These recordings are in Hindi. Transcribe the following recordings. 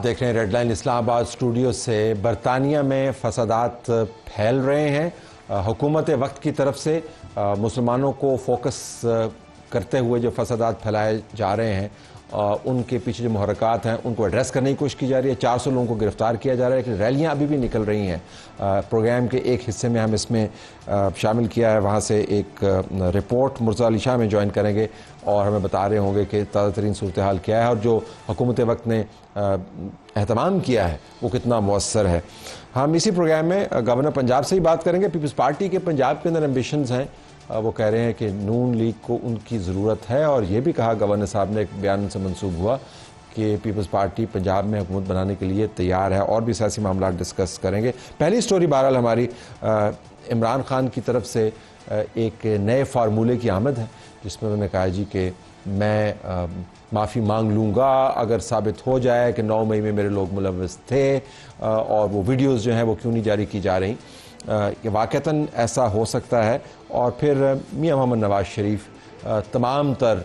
देख रहे हैं रेड लाइन इस्लामाबाद स्टूडियो से। बरतानिया में फसादात फैल रहे हैं। हुकूमत वक्त की तरफ से मुसलमानों को फोकस करते हुए जो फसादात फैलाए जा रहे हैं उनके पीछे जो मुहर्रकात हैं उनको एड्रेस करने की कोशिश की जा रही है। 400 लोगों को गिरफ्तार किया जा रहा है, लेकिन रैलियां अभी भी निकल रही हैं। प्रोग्राम के एक हिस्से में हम इसमें शामिल किया है, वहाँ से एक रिपोर्ट मुर्तज़ा अली शाह में ज्वाइन करेंगे और हमें बता रहे होंगे कि ताज़ा तरीन सूरत हाल क्या है और जो हुकूमत वक्त ने एहतमाम किया है वो कितना मौसर है। हम इसी प्रोग्राम में गवर्नर पंजाब से ही बात करेंगे। पीपल्स पार्टी के पंजाब के अंदर एम्बिशंस हैं, वो कह रहे हैं कि नून लीग को उनकी ज़रूरत है और ये भी कहा गवर्नर साहब ने, एक बयान से मंसूब हुआ कि पीपल्स पार्टी पंजाब में हुकूमत बनाने के लिए तैयार है। और भी सियासी मामला डिस्कस करेंगे। पहली स्टोरी बहरहाल हमारी इमरान खान की तरफ से एक नए फार्मूले की आमद है, जिसमें उन्होंने कहा जी कि मैं माफ़ी मांग लूँगा अगर साबित हो जाए कि 9 मई में मेरे लोग मुलव्वस थे और वो वीडियोज़ जो हैं वो क्यों नहीं जारी की जा रही। कि वाक़तन ऐसा हो सकता है। और फिर मियां मोहम्मद नवाज़ शरीफ तमाम तर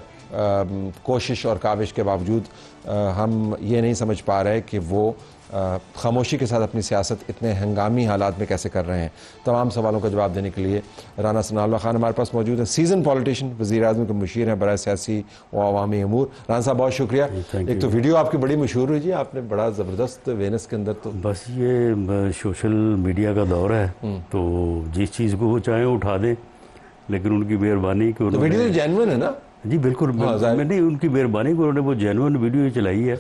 कोशिश और काविश के बावजूद हम ये नहीं समझ पा रहे कि वो खामोशी के साथ अपनी सियासत इतने हंगामी हालात में कैसे कर रहे हैं। तमाम सवालों का जवाब देने के लिए राना सनाउल्लाह खान हमारे पास मौजूद है। सीजन पॉलिटिशियन, वज़ीर-ए-आज़म के मुशीर हैं बराए सियासी व अवामी अमूर। राना साहब बहुत शुक्रिया। एक तो वीडियो आपकी बड़ी मशहूर हुई जी, आपने बड़ा ज़बरदस्त वेनस के अंदर। तो बस ये सोशल मीडिया का दौर है, तो जिस चीज़ को वो चाहें उठा दें, लेकिन उनकी मेहरबानी कि तो वीडियो जेन्युइन है ना जी, बिल्कुल। मैंने उनकी मेहरबानी को उन्होंने वो जेन्युइन वीडियो चलाई है।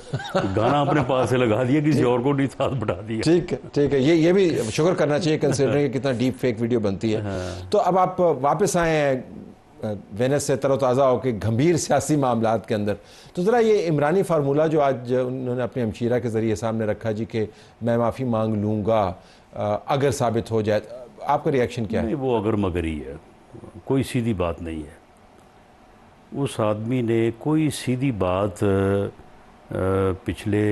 गाना अपने पास से लगा दिया, किसी और को नहीं साथ बढ़ा दिया। ठीक है, ठीक है। ये भी शुक्र करना चाहिए कंसिडरिंग कितना डीप फेक वीडियो बनती है। हाँ। तो अब आप वापस आए हैं वेनस से तरोताज़ा होकर गंभीर सियासी मामलात के अंदर। तो ज़रा ये इमरानी फार्मूला जो आज उन्होंने अपने हमशीरा के ज़रिए सामने रखा जी कि मैं माफ़ी मांग लूँगा अगर साबित हो जाए, आपका रिएक्शन क्या है? वो अगर मगर ही है, कोई सीधी बात नहीं है। उस आदमी ने कोई सीधी बात पिछले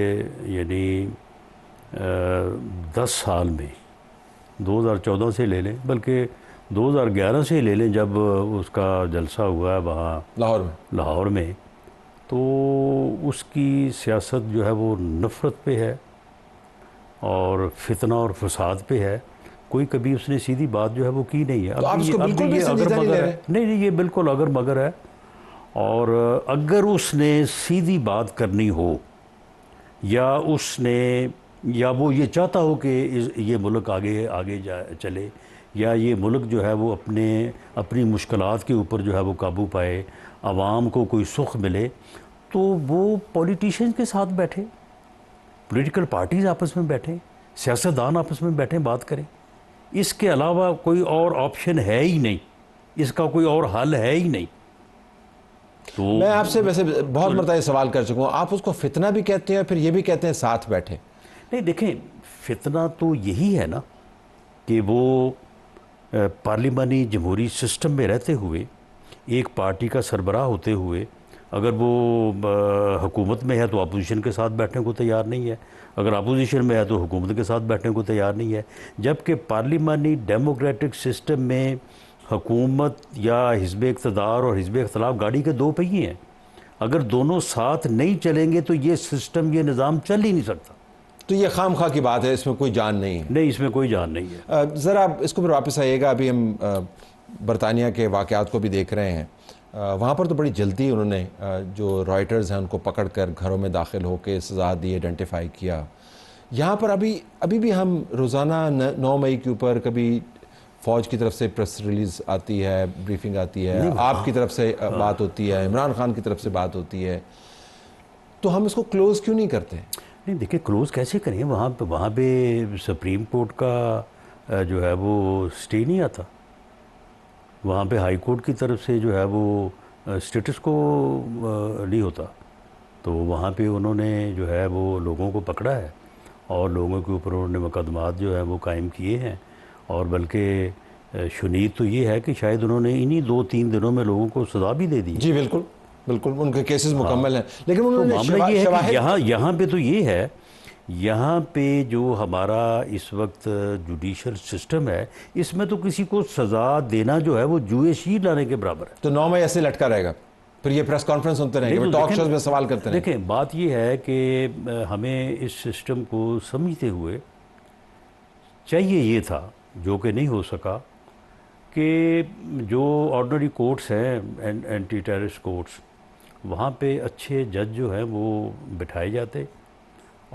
यानी 10 साल में, 2014 से ले लें, बल्कि 2011 से ले लें जब उसका जलसा हुआ है वहाँ लाहौर में, तो उसकी सियासत जो है वो नफ़रत पे है और फितना और फसाद पे है। कोई कभी उसने सीधी बात जो है वो की नहीं है। तो आप इसको बिल्कुल भी अगर मगर है, नहीं, ये बिल्कुल अगर मगर है। और अगर उसने सीधी बात करनी हो या वो ये चाहता हो कि ये मुल्क आगे चले, या ये मुल्क जो है वो अपनी मुश्किलात के ऊपर जो है वो काबू पाए, आवाम को कोई सुख मिले, तो वो पॉलिटिशियंस के साथ बैठे, पॉलिटिकल पार्टीज़ आपस में बैठें, सियासतदान आपस में बैठें, बात करें। इसके अलावा कोई और ऑप्शन है ही नहीं, इसका कोई और हल है ही नहीं। तो मैं आपसे वैसे बहुत मरतबा सवाल कर चुका हूँ, आप उसको फितना भी कहते हैं फिर ये भी कहते हैं साथ बैठे। नहीं, देखें, फितना तो यही है ना कि वो पार्लिमानी जमहूरी सिस्टम में रहते हुए, एक पार्टी का सरबराह होते हुए, अगर वो हुकूमत में है तो अपोजिशन के साथ बैठने को तैयार नहीं है, अगर अपोजिशन में है तो हुकूमत के साथ बैठने को तैयार नहीं है। जबकि पार्लिमानी डेमोक्रेटिक सिस्टम में हुकूमत या हिज़्ब इक़्तिदार और हिज़्ब इख़्तिलाफ़ गाड़ी के 2 पहिए हैं। अगर दोनों साथ नहीं चलेंगे तो ये सिस्टम, ये निज़ाम चल ही नहीं सकता। तो ये खामखा की बात है, इसमें कोई जान नहीं है। नहीं, इसमें कोई जान नहीं है। ज़रा इसको फिर वापस आइएगा। अभी हम बरतानिया के वाक़यात को भी देख रहे हैं। वहाँ पर तो बड़ी जल्दी उन्होंने जो रॉयटर्स हैं उनको पकड़ कर घरों में दाखिल होकर सज़ा दी, आइडेंटिफाई किया। यहाँ पर अभी भी हम रोज़ाना 9 मई के ऊपर कभी फ़ौज की तरफ से प्रेस रिलीज़ आती है, ब्रीफिंग आती है, आपकी तरफ से बात होती है, इमरान खान की तरफ से बात होती है, तो हम इसको क्लोज़ क्यों नहीं करते? नहीं, देखिए, क्लोज़ कैसे करें? वहाँ पे सुप्रीम कोर्ट का जो है वो स्टे नहीं आता। वहाँ पे हाई कोर्ट की तरफ से जो है वो स्टेटस को नहीं होता। तो वहाँ पे उन्होंने जो है वो लोगों को पकड़ा है और लोगों के ऊपर उन्होंने मुकदमात जो है वो कायम किए हैं। और बल्कि शुनीद तो ये है कि शायद उन्होंने इन्हीं 2-3 दिनों में लोगों को सज़ा भी दे दी। जी बिल्कुल, बिल्कुल उनके केसेस मुकम्मल हैं। लेकिन तो उन्होंने मामला ये है कि यहाँ पे तो ये है, यहाँ पे जो हमारा इस वक्त जुडिशल सिस्टम है, इसमें तो किसी को सज़ा देना जो है वो जुए शीर लाने के बराबर है। तो 9 मई ऐसे लटका रहेगा? फिर ये प्रेस कॉन्फ्रेंस सुनते रहेंगे, टॉक शोज में सवाल करते रहेंगे। देखें, बात ये है कि हमें इस सिस्टम को समझते हुए चाहिए ये था, जो कि नहीं हो सका, कि जो ऑर्डिनरी कोर्ट्स हैं, एंटी टेररिस्ट कोर्ट्स, वहाँ पे अच्छे जज जो हैं वो बिठाए जाते,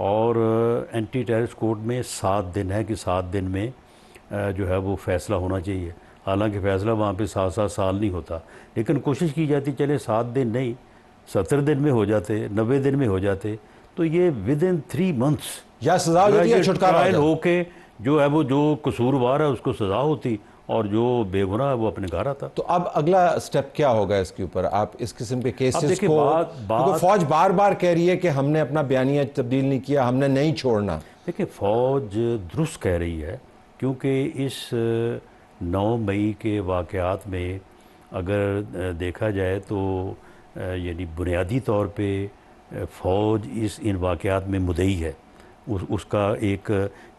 और एंटी टेररिस्ट कोर्ट में 7 दिन है कि 7 दिन में जो है वो फ़ैसला होना चाहिए। हालांकि फ़ैसला वहाँ पे 7-7 साल नहीं होता, लेकिन कोशिश की जाती चले 7 दिन नहीं 70 दिन में हो जाते, 90 दिन में हो जाते, तो ये विद इन 3 मंथ्स या सजा हो जाती है, छुटकारा ट्रायल होके जो है वो जो कसूरवार है उसको सज़ा होती, और जो बेगुनाह है वो अपने घर आता। तो अब अगला स्टेप क्या होगा इसके ऊपर? आप इस किस्म के केसेस को, बात फौज बार बार कह रही है कि हमने अपना बयानिया तब्दील नहीं किया, हमने नहीं छोड़ना। देखिए, फ़ौज दुरुस्त कह रही है, क्योंकि इस 9 मई के वाक़यात में अगर देखा जाए तो यानी बुनियादी तौर पे फ़ौज इन वाक़यात में मुद्दई है। उसका एक,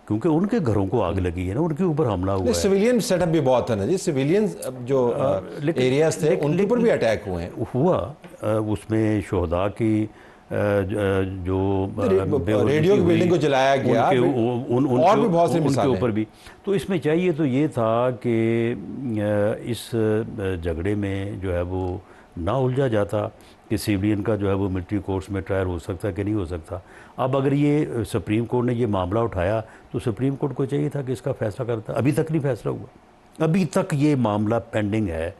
क्योंकि उनके घरों को आग लगी है ना, उनके ऊपर हमला हुआ है। सिविलियन सेटअप भी बहुत है ना जी, सिविलियन जो एरियाज थे उनके ऊपर भी अटैक हुए हैं। हुआ, उसमें शोहदा की जो रेडियो की बिल्डिंग को जलाया गया, और भी बहुत सी मिसालें उनके ऊपर भी। तो इसमें चाहिए तो ये था कि इस झगड़े में जो है वो ना उलझा जाता, कि सिविलियन का जो है वो मिलिट्री कोर्ट्स में ट्रायल हो सकता है कि नहीं हो सकता। अब अगर ये सुप्रीम कोर्ट ने ये मामला उठाया तो सुप्रीम कोर्ट को चाहिए था कि इसका फैसला करता। अभी तक नहीं फैसला हुआ, अभी तक ये मामला पेंडिंग है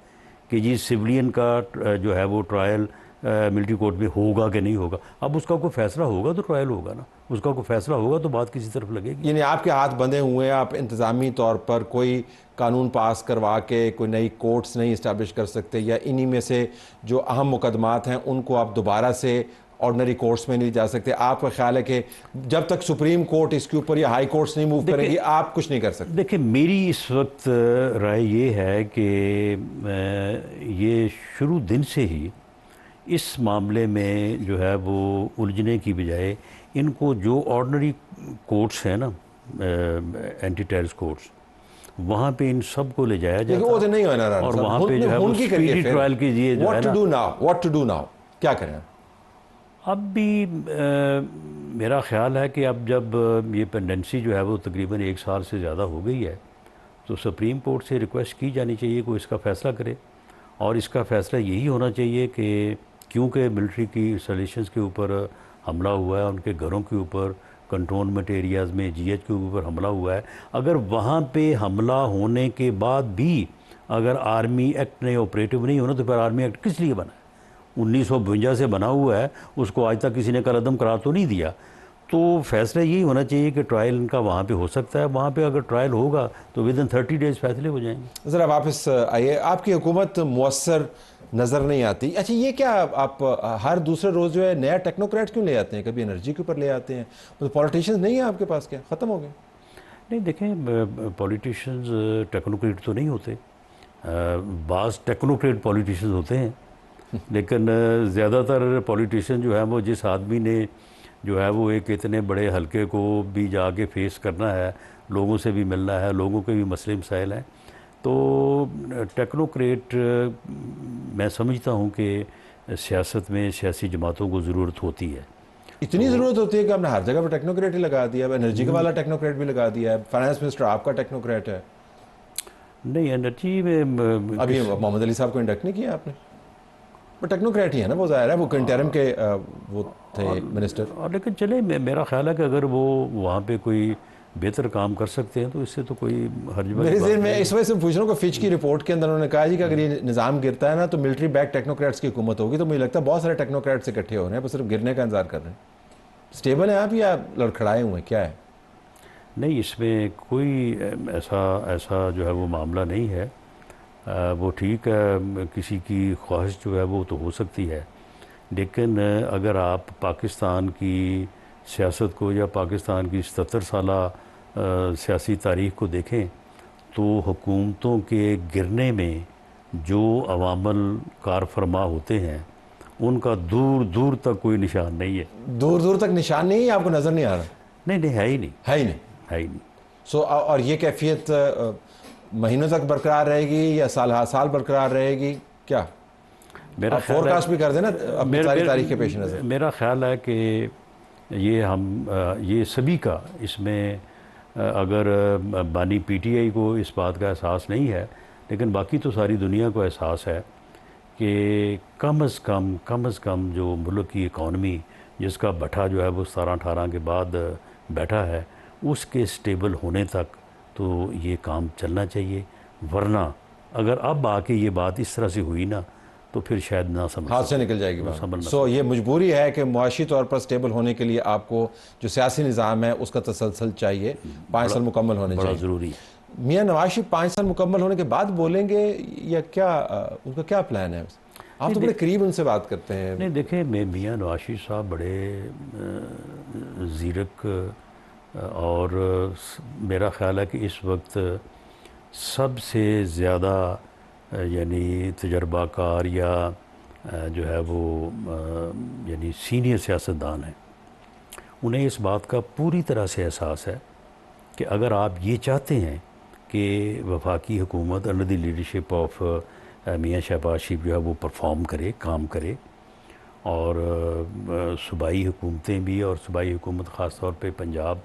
कि जी सिविलियन का जो है वो ट्रायल मिलिट्री कोर्ट में होगा कि नहीं होगा। अब उसका कोई फैसला होगा तो ट्रायल होगा ना, उसका कोई फैसला होगा तो बात किसी तरफ लगेगी। यानी आपके हाथ बंधे हुए हैं, आप इंतज़ामी तौर पर कोई कानून पास करवा के कोई नई कोर्ट्स नहीं इस्टेब्लिश कर सकते, या इन्हीं में से जो अहम मुकदमात हैं उनको आप दोबारा से ऑर्डनरी कोर्ट्स में नहीं जा सकते? आपका ख्याल है कि जब तक सुप्रीम कोर्ट इसके ऊपर या हाई कोर्ट्स नहीं मूव करेगी आप कुछ नहीं कर सकते? देखिए, मेरी इस वक्त राय ये है कि ये शुरू दिन से ही इस मामले में जो है वो उलझने की बजाय इनको जो ऑर्डिनरी कोर्ट्स हैं ना, एंटी टेररिस्ट कोर्ट्स, वहाँ पे इन सब को ले जाया जाए, वो तो नहीं होना, और वहाँ पे जो है वो स्पीडी ट्रायल कीजिए। व्हाट टू डू नाउ, क्या करें? अब भी मेरा ख्याल है कि अब जब ये पेंडेंसी जो है वो तकरीबन 1 साल से ज़्यादा हो गई है, तो सुप्रीम कोर्ट से रिक्वेस्ट की जानी चाहिए कि इसका फ़ैसला करे, और इसका फ़ैसला यही होना चाहिए कि क्योंकि मिलिट्री की इंस्टॉलेशंस के ऊपर हमला हुआ है, उनके घरों के ऊपर, कंटोनमेंट एरियाज़ में जीएच के ऊपर हमला हुआ है, अगर वहाँ पे हमला होने के बाद भी अगर आर्मी एक्ट ने ऑपरेटिव नहीं होना तो फिर आर्मी एक्ट किस लिए बना है? 1952 से बना हुआ है, उसको आज तक किसी ने कलअदम करार तो नहीं दिया। तो फैसला यही होना चाहिए कि ट्रायल इनका वहाँ पे हो सकता है, वहाँ पे अगर ट्रायल होगा तो विद इन 30 डेज़ फैसले हो जाएंगे। ज़रा वापस आइए, आपकी हुकूमत मुअस्सर नज़र नहीं आती। अच्छा, ये क्या आप हर दूसरे रोज़ जो है नया टेक्नोक्रेट क्यों ले आते हैं? कभी एनर्जी के ऊपर ले आते हैं, तो पॉलिटिशियंस नहीं है आपके पास, क्या ख़त्म हो गए? नहीं, देखें, पॉलिटिशियंस टेक्नोक्रेट तो नहीं होते, बाज़ टेक्नोक्रेट पॉलिटिशियंस होते हैं, लेकिन ज़्यादातर पॉलिटिशियन जो है वो जिस आदमी ने जो है वो एक इतने बड़े हलके को भी जाके फेस करना है, लोगों से भी मिलना है, लोगों के भी मसले मसाइल हैं, तो टेक्नोक्रेट मैं समझता हूँ कि सियासत में सियासी जमातों को ज़रूरत होती है। इतनी ज़रूरत होती है कि आपने हर जगह पर टेक्नोक्रेट ही लगा दिया, एनर्जी का वाला टेक्नोक्रेट भी लगा दिया है, फाइनेंस मिनिस्टर आपका टेक्नोक्रेट है। नहीं, एनर्जी में अभी मोहम्मद अली साहब को इंडक्ट नहीं किया आपने, वो टेक्नोक्रेट ही है ना, वो ज़ाहिर है, वो इंटरिम के वो थे मिनिस्टर। और लेकिन चले, मेरा ख्याल है कि अगर वो वहाँ पे कोई बेहतर काम कर सकते हैं तो इससे तो कोई हर्ज बात मेरे ज़हन में इस वजह से पूछ रहा हूँ कि फिच की रिपोर्ट के अंदर उन्होंने कहा जी कि अगर ये निज़ाम गिरता है ना तो मिलिट्री बैक टेक्नोक्रेट्स की हुकूमत होगी। तो मुझे लगता है बहुत सारे टेक्नोक्रेट्स इकट्ठे हो रहे हैं, बस सिर्फ गिरने का इंतजार कर रहे हैं। स्टेबल हैं आप या लड़खड़ाए हुए हैं, क्या है? नहीं, इसमें कोई ऐसा जो है वो मामला नहीं है। वो ठीक है, किसी की ख्वाहिश जो है वो तो हो सकती है, लेकिन अगर आप पाकिस्तान की सियासत को या पाकिस्तान की 77 साला सियासी तारीख़ को देखें तो हुकूमतों के गिरने में जो अवामल कार फरमा होते हैं उनका दूर दूर तक कोई निशान नहीं है। दूर दूर तक निशान नहीं है, आपको नज़र नहीं आ रहा? नहीं, है ही नहीं, है ही नहीं, है ही नहीं। सो और ये कैफियत महीनों तक बरकरार रहेगी या साल हर साल बरकरार रहेगी, क्या? मेरा आप फोरकास्ट भी कर देना अपनी सारी तारीख के पेश नज़र। मेरा ख्याल है कि ये सभी का इसमें अगर बानी पीटीआई को इस बात का एहसास नहीं है, लेकिन बाकी तो सारी दुनिया को एहसास है कि कम अज़ कम जो मुल्क की इकॉनमी जिसका भट्ठा जो है वो 17-18 के बाद बैठा है, उसके स्टेबल होने तक तो ये काम चलना चाहिए। वरना अगर अब आके ये बात इस तरह से हुई ना, तो फिर शायद ना समझ हाथ से निकल जाएगी बात। सो ये मजबूरी है कि मुआशी तौर पर स्टेबल होने के लिए आपको जो सियासी निज़ाम है उसका तसलसल चाहिए, 5 साल मुकम्मल होने चाहिए, बड़ा ज़रूरी है। मियाँ नवाज शरीफ 5 साल मुकम्मल होने के बाद बोलेंगे या क्या, उनका क्या प्लान है? आप तो बड़े करीब उनसे बात करते हैं। नहीं देखें, मियाँ नवाज शरीफ साहब बड़े ज़ीरक और मेरा ख्याल है कि इस वक्त सबसे ज़्यादा यानी तजर्बाकार या जो है वो यानी सीनियर सियासतदान हैं। उन्हें इस बात का पूरी तरह से एहसास है कि अगर आप ये चाहते हैं कि वफाकी हुकूमत अंडर द लीडरशिप ऑफ मियाँ शहबाज शरीफ जो है वो परफॉर्म करे, काम करे, और सूबाई हुकूमतें भी, और सूबाई हुकूमत ख़ास तौर पे पंजाब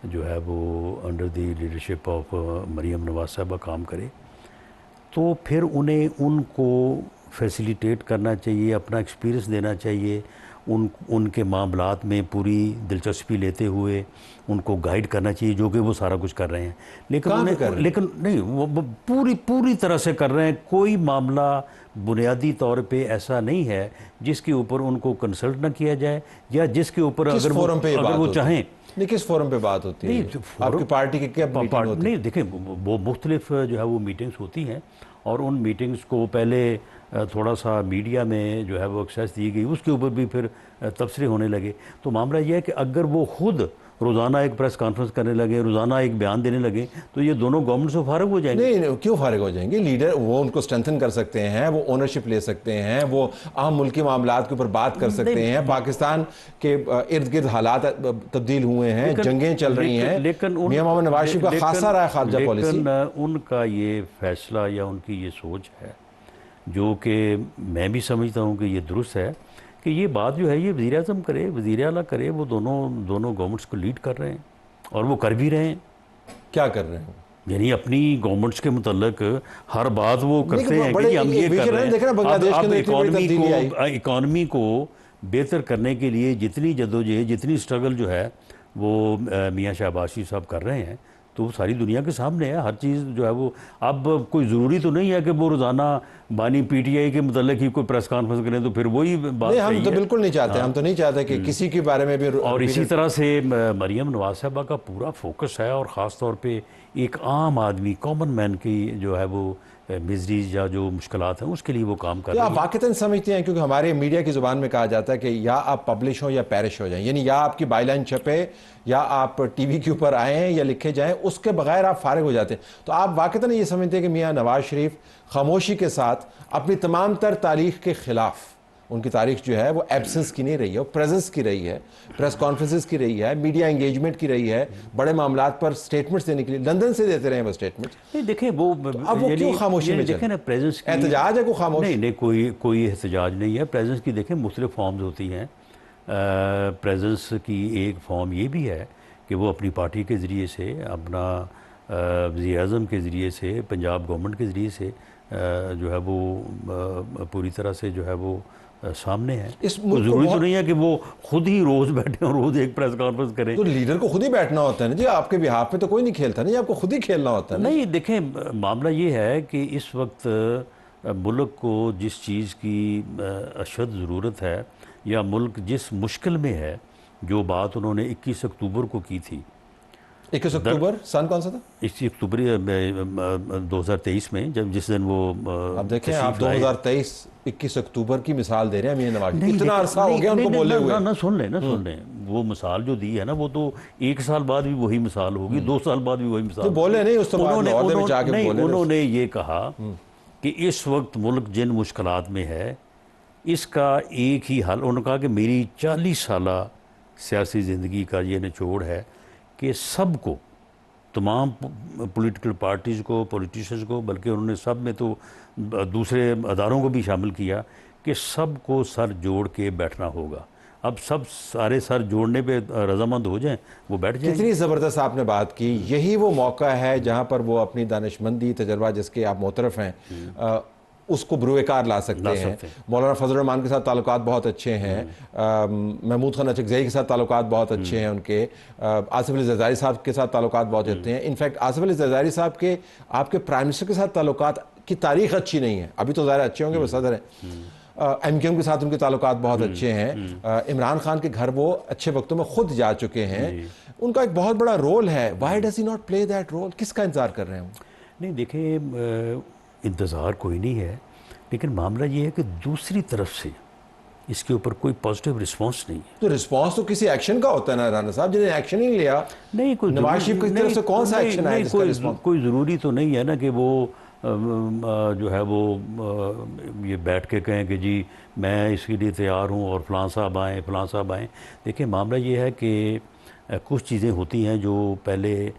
जो है वो under the leadership of Maryam Nawaz साहबा काम करे, तो फिर उनको फैसिलिटेट करना चाहिए, अपना एक्सपीरियंस देना चाहिए, उनके मामलात में पूरी दिलचस्पी लेते हुए उनको गाइड करना चाहिए, जो कि वो सारा कुछ कर रहे हैं। लेकिन नहीं, वो पूरी तरह से कर रहे हैं। कोई मामला बुनियादी तौर पे ऐसा नहीं है जिसके ऊपर उनको कंसल्ट ना किया जाए, या जिसके ऊपर अगर वो चाहें। नहीं, किस फोरम पे बात होती है? आपकी पार्टी की क्या मीटिंग होती है? नहीं देखें, वो मुख्तलिफ जो है वो मीटिंग्स होती हैं, और उन मीटिंग्स को पहले थोड़ा सा मीडिया में जो है वो एक्सेस दी गई, उसके ऊपर भी फिर तबसरे होने लगे। तो मामला यह है कि अगर वो खुद रोज़ाना एक प्रेस कॉन्फ्रेंस करने लगे, रोज़ाना एक बयान देने लगे, तो ये दोनों गवर्नमेंट से फारिग हो जाएंगे। नहीं, क्यों फारिग हो जाएंगे? लीडर वो उनको स्ट्रेंथन कर सकते हैं, वो ओनरशिप ले सकते हैं, वो अहम मुल्की मामलात के ऊपर बात कर सकते हैं। पाकिस्तान के इर्द गिर्द हालात तब्दील हुए हैं, जंगें चल रही हैं, लेकिन मियां मोहम्मद नवाज शरीफ का खासा रहा है खारजा पॉलिसी। उनका ये फैसला या उनकी ये सोच है, जो कि मैं भी समझता हूँ कि ये दुरुस्त है, कि ये बात जो है ये वज़ीर आज़म करे, वज़ीर आला करे, वो दोनों गवर्नमेंट्स को लीड कर रहे हैं, और वो कर भी रहे हैं। क्या कर रहे हैं? यानी अपनी गवर्नमेंट्स के मुतल्लिक हर बात वो करते हैं कि हम ये कर रहे हैं। अब इकॉनमी को बेहतर करने के लिए जितनी जदोजहद, जितनी स्ट्रगल जो है वो मियाँ शहबाज शरीफ साहब कर रहे हैं, तो वो सारी दुनिया के सामने है। हर चीज़ जो है वो, अब कोई ज़रूरी तो नहीं है कि वो रोज़ाना बानी पीटीआई के मुतल्लिक ही कोई प्रेस कॉन्फ्रेंस करें, तो फिर वही बात नहीं, हम तो बिल्कुल नहीं चाहते। हम तो नहीं चाहते कि किसी के बारे में भी। और इसी तरह से मरीम नवाज साहबा का पूरा फोकस है, और ख़ास तौर पे एक आम आदमी, कॉमन मैन की जो है वो मिजरीज या जो मुश्किलात हैं उसके लिए वो काम कर रहे हैं। आप वाक़तन समझते हैं, क्योंकि हमारे मीडिया की ज़ुबान में कहा जाता है कि या आप पब्लिश हो या पेरिश हो जाएं, यानी या आपकी बाईलाइन छपे या आप टीवी के ऊपर आएँ या लिखे जाएं, उसके बगैर आप फारिग हो जाते हैं। तो आप वाक़तन ये समझते हैं कि मियाँ नवाज शरीफ खामोशी के साथ अपनी तमाम तर तारीख के ख़िलाफ़, उनकी तारीख जो है वो एब्सेंस की नहीं रही है, वो प्रेजेंस की रही है, प्रेस कॉन्फ्रेंसेस की रही है, मीडिया एंगेजमेंट की रही है, बड़े मामलात पर स्टेटमेंट्स देने के लिए लंदन से देते रहे वो स्टेटमेंट्स। नहीं देखें, वो अब वो क्यों खामोशी में देखें ना, प्रेजेंस की एहतजाज है, को खामोशी नहीं, कोई एहतजाज नहीं है। प्रेजेंस की देखें मुख्तलिफ फॉर्म्स होती हैं। प्रेजेंस की एक फॉर्म ये भी है कि वो अपनी पार्टी के ज़रिए से, अपना वज़ीर आज़म के ज़रिए से, पंजाब गवर्नमेंट के ज़रिए से जो है वो पूरी तरह से जो है वो सामने है। ज़रूरी तो नहीं है कि वो खुद ही रोज़ बैठे और रोज़ एक प्रेस कॉन्फ्रेंस करें। तो लीडर को खुद ही बैठना होता है ना जी, आपके बिहाफ पे तो कोई नहीं खेलता नहीं, आपको खुद ही खेलना होता है। नहीं देखें, मामला ये है कि इस वक्त मुल्क को जिस चीज़ की अशद ज़रूरत है, या मुल्क जिस मुश्किल में है, जो बात उन्होंने 21 अक्टूबर को की थी। 21 अक्टूबर सन कौन सा था? 21 अक्टूबर 2023 में, जब जिस दिन वो अब देखें, आप 2023 21 अक्टूबर की मिसाल दे रहे हैं मियां नवाज। इतना अरसा हो गया उनको बोले हुए। ना सुन लें, वो मिसाल जो दी है ना, वो तो 1 साल बाद भी वही मिसाल होगी, 2 साल बाद भी वही मिसाल। तो बोले नहीं, उस उन्होंने ये कहा कि इस वक्त मुल्क जिन मुश्किलात में है, इसका एक ही हल, उन्होंने कहा कि मेरी 40 साला सियासी ज़िंदगी का ये निचोड़ है कि सबको, तमाम पॉलिटिकल पार्टीज़ को, पॉलिटिशियंस को, बल्कि उन्होंने सब में तो दूसरे अदारों को भी शामिल किया, कि सबको सर जोड़ के बैठना होगा। अब सब सारे सर जोड़ने पे रजामंद हो जाएं, वो बैठ जाएंगे। कितनी ज़बरदस्त आपने बात की। यही वो मौका है जहां पर वो अपनी दानिशमंदी, तजर्बा जिसके आप मोतरफ हैं, उसको बरूएकार ला सकते हैं। मौलाना फजल रहमान के साथ ताल्लुकात बहुत अच्छे हैं, महमूद खान अचकज़ई के साथ ताल्लुकात बहुत अच्छे हैं उनके, आसिफ अली ज़रदारी साहब के साथ ताल्लुकात बहुत अच्छे हैं। इनफैक्ट आसिफ अली ज़रदारी साहब के आपके प्राइम मिनिस्टर के साथ ताल्लुकात की तारीख अच्छी नहीं है, अभी तो ज़्यादा अच्छे होंगे, वो सदर हैं। MKM के साथ उनके ताल्लुकात बहुत अच्छे हैं। इमरान खान के घर वो अच्छे वक्तों में खुद जा चुके हैं। उनका एक बहुत बड़ा रोल है। Why does he not play that role? किसका इंतजार कर रहे हैं? नहीं देखिए, इंतज़ार कोई नहीं है, लेकिन मामला ये है कि दूसरी तरफ से इसके ऊपर कोई पॉजिटिव रिस्पांस नहीं है। तो रिस्पांस तो किसी एक्शन का होता है ना राना साहब, जिन्हें एक्शन ही लिया। नहीं, कोई नवाज शरीफ की तरफ से कौन सा एक्शन आया जिसका रिस्पांस? कोई ज़रूरी तो नहीं है ना कि वो जो है वो ये बैठ के कहें कि जी मैं इसके लिए तैयार हूँ और फ़लाँ साहब आएँ, फ़लाँ साहब आएँ। देखिए, मामला ये है कि कुछ चीज़ें होती हैं जो पहले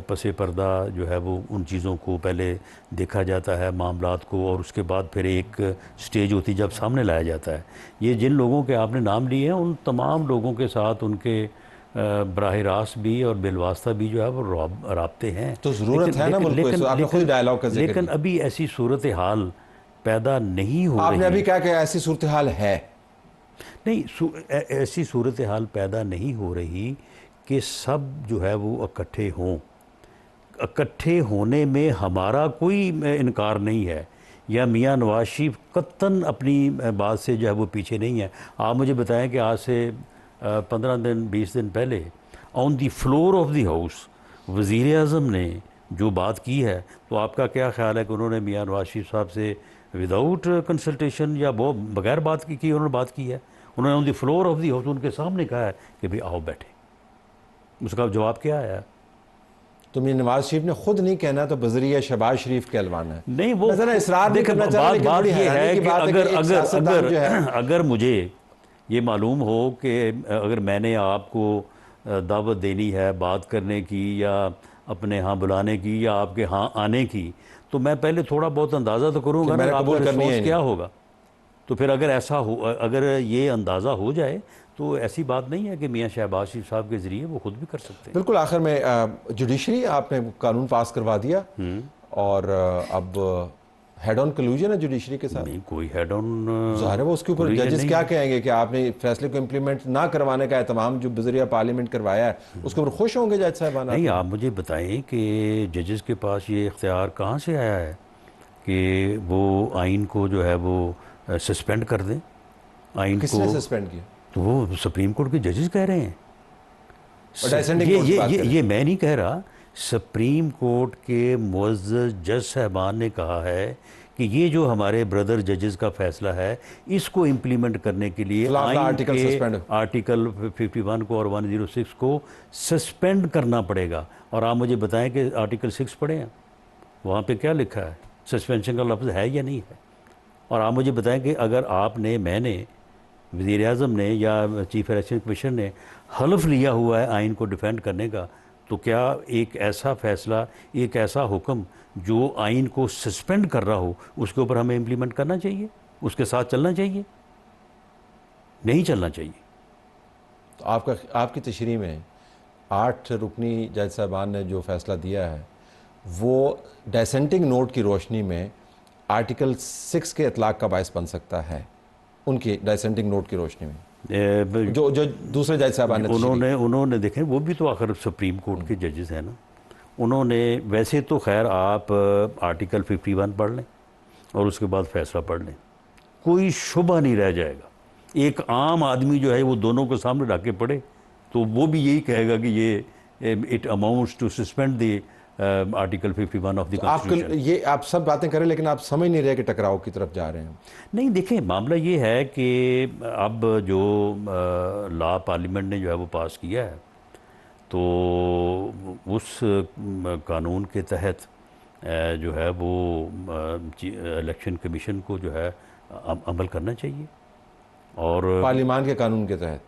पसे पर्दा जो है वो उन चीज़ों को पहले देखा जाता है, मामलात को, और उसके बाद फिर एक स्टेज होती है जब सामने लाया जाता है। ये जिन लोगों के आपने नाम लिए हैं, उन तमाम लोगों के साथ उनके बराह रास्त भी और बिलवास्ता भी जो है वो राब्ते हैं। तो ज़रूरत है ना मुल्क को, आपने खुद डायलॉग का जिक्र लेकिन अभी ऐसी सूरत हाल पैदा नहीं हो रही। आपने अभी क्या कहा, ऐसी सूरत हाल है नहीं, ऐसी सूरत हाल पैदा नहीं हो रही कि सब जो है वो इकट्ठे हों। इकट्ठे होने में हमारा कोई इनकार नहीं है, या मियाँ नवाज शरीफ कत्तन अपनी बात से जो है वो पीछे नहीं है। आप मुझे बताएं कि आज से 15 दिन 20 दिन पहले on the floor of the house वज़ीर आज़म ने जो बात की है, तो आपका क्या ख्याल है कि उन्होंने मियाँ नवाज शरीफ साहब से विदाउट कंसल्टेशन या वो बगैर बात की उन्होंने बात की है? उन्होंने on the floor of the house उनके सामने कहा है कि भाई आओ बैठे। उसका जवाब क्या आया? तो मियां नवाज शरीफ ने खुद नहीं कहना, तो बजरिया शहबाज शरीफ के अलवान है। नहीं, वो इसरार नहीं करना चाह रहे, बात ये है कि अगर मुझे ये मालूम हो कि अगर मैंने आपको दावत देनी है बात करने की या अपने यहाँ बुलाने की या आपके यहाँ आने की, तो मैं पहले थोड़ा बहुत अंदाज़ा तो करूँगा ना आपका रिस्पॉन्स क्या होगा। तो फिर अगर ऐसा हो, अगर ये अंदाज़ा हो जाए, तो ऐसी बात नहीं है कि मियाँ शहबाज शरीफ साहब के ज़रिए वो खुद भी कर सकते हैं। बिल्कुल। आखिर में जुडिशरी आपने कानून पास करवा दिया और अब हेड ऑन कलूजन है जुडिशरी के साथ? नहीं, कोई हेड ऑन ज़ाहिर है वो उसके ऊपर जजेस क्या कहेंगे कि आपने फैसले को इम्प्लीमेंट ना करवाने का एहतमाम जो बजरिया पार्लियामेंट करवाया है, उसके ऊपर खुश होंगे जज साहबान? नहीं, आप मुझे बताएं कि जजेस के पास ये इख्तियार कहाँ से आया है कि वो आइन को जो है वो सस्पेंड कर दें? आइन किसने सस्पेंड किया? तो वो सुप्रीम कोर्ट के जजेस कह रहे हैं। ये मैं नहीं कह रहा, सुप्रीम कोर्ट के मुअज़्ज़ज़ जज साहबान ने कहा है कि ये जो हमारे ब्रदर जजेस का फैसला है, इसको इम्प्लीमेंट करने के लिए आर्टिकल 51 को और 106 को सस्पेंड करना पड़ेगा। और आप मुझे बताएं कि आर्टिकल 6 पढ़े हैं, वहाँ पे क्या लिखा है, सस्पेंशन का लफ्ज़ है या नहीं है? और आप मुझे बताएं कि अगर आपने, मैंने, वज़ीर आज़म ने या चीफ इलेक्शन कमीशन ने हल्फ लिया हुआ है आइन को डिफेंड करने का, तो क्या एक ऐसा फ़ैसला, एक ऐसा हुक्म जो आइन को सस्पेंड कर रहा हो, उसके ऊपर हमें इम्प्लीमेंट करना चाहिए, उसके साथ चलना चाहिए? नहीं चलना चाहिए। तो आपकी तशरीह में 8 रुकनी जज साहबान ने जो फ़ैसला दिया है, वो डिसेंटिंग नोट की रोशनी में आर्टिकल 6 के इतलाक़ का बायस बन सकता है, उनकी डिसेंटिंग नोट की रोशनी में? जो दूसरे जज साहबान ने उन्होंने देखें, वो भी तो आखिर सुप्रीम कोर्ट के जजेस हैं ना। उन्होंने वैसे तो खैर आप आर्टिकल 51 पढ़ लें और उसके बाद फैसला पढ़ लें, कोई शुबा नहीं रह जाएगा। एक आम आदमी जो है वो दोनों को सामने रख के पढ़े तो वो भी यही कहेगा कि ये it amounts to suspend the article 51 of the constitution. ये आप सब बातें करें, लेकिन आप समझ नहीं रहे कि टकराव की तरफ जा रहे हैं। नहीं, देखें, मामला ये है कि अब जो लॉ पार्लियामेंट ने जो है वो पास किया है, तो उस कानून के तहत जो है वो इलेक्शन कमीशन को जो है अमल करना चाहिए। और पार्लियामान के कानून के तहत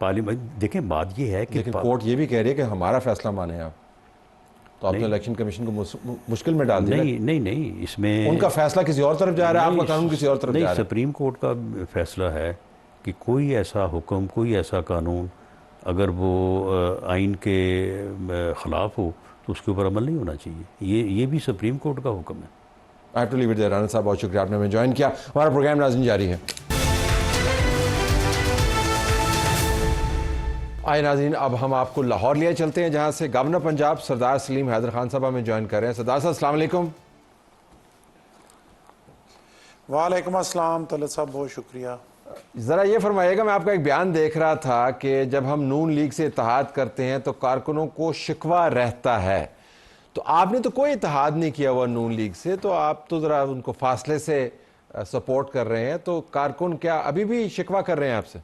पार्लियामेंट, देखें, बात ये है कि लेकिन कोर्ट ये भी कह रही है कि हमारा फैसला माने आप। तो आपने इलेक्शन कमीशन को मुश्किल में डाल दिया। नहीं, इसमें उनका फैसला किसी और तरफ जा रहा है, आपका कानून किसी और तरफ जा रहा है। सुप्रीम कोर्ट का फैसला है कि कोई ऐसा हुक्म, कोई ऐसा कानून अगर वो आइन के ख़िलाफ़ हो तो उसके ऊपर अमल नहीं होना चाहिए। ये भी सुप्रीम कोर्ट का हुक्म है। I have to leave it there. Rana साहब, बहुत शुक्रिया, आपने हमें ज्वाइन किया। हमारा प्रोग्राम नाज़रीन जारी है। आए नाज़रीन, अब हम आपको लाहौर लिए चलते हैं, जहाँ से गवर्नर पंजाब सरदार सलीम हैदर खान साहब हमें ज्वाइन कर रहे हैं। सरदार साहब, अस्सलाम वालेकुम। वालेकुम अस्सलाम तलत साहब, बहुत शुक्रिया। ज़रा ये फरमाइएगा, मैं आपका एक बयान देख रहा था कि जब हम नून लीग से इत्तेहाद करते हैं तो कारकुनों को शिकवा रहता है, तो आपने तो कोई इत्तेहाद नहीं किया हुआ नून लीग से, तो आप तो ज़रा उनको फासले से सपोर्ट कर रहे हैं, तो कारकुन क्या अभी भी शिकवा कर रहे हैं आपसे?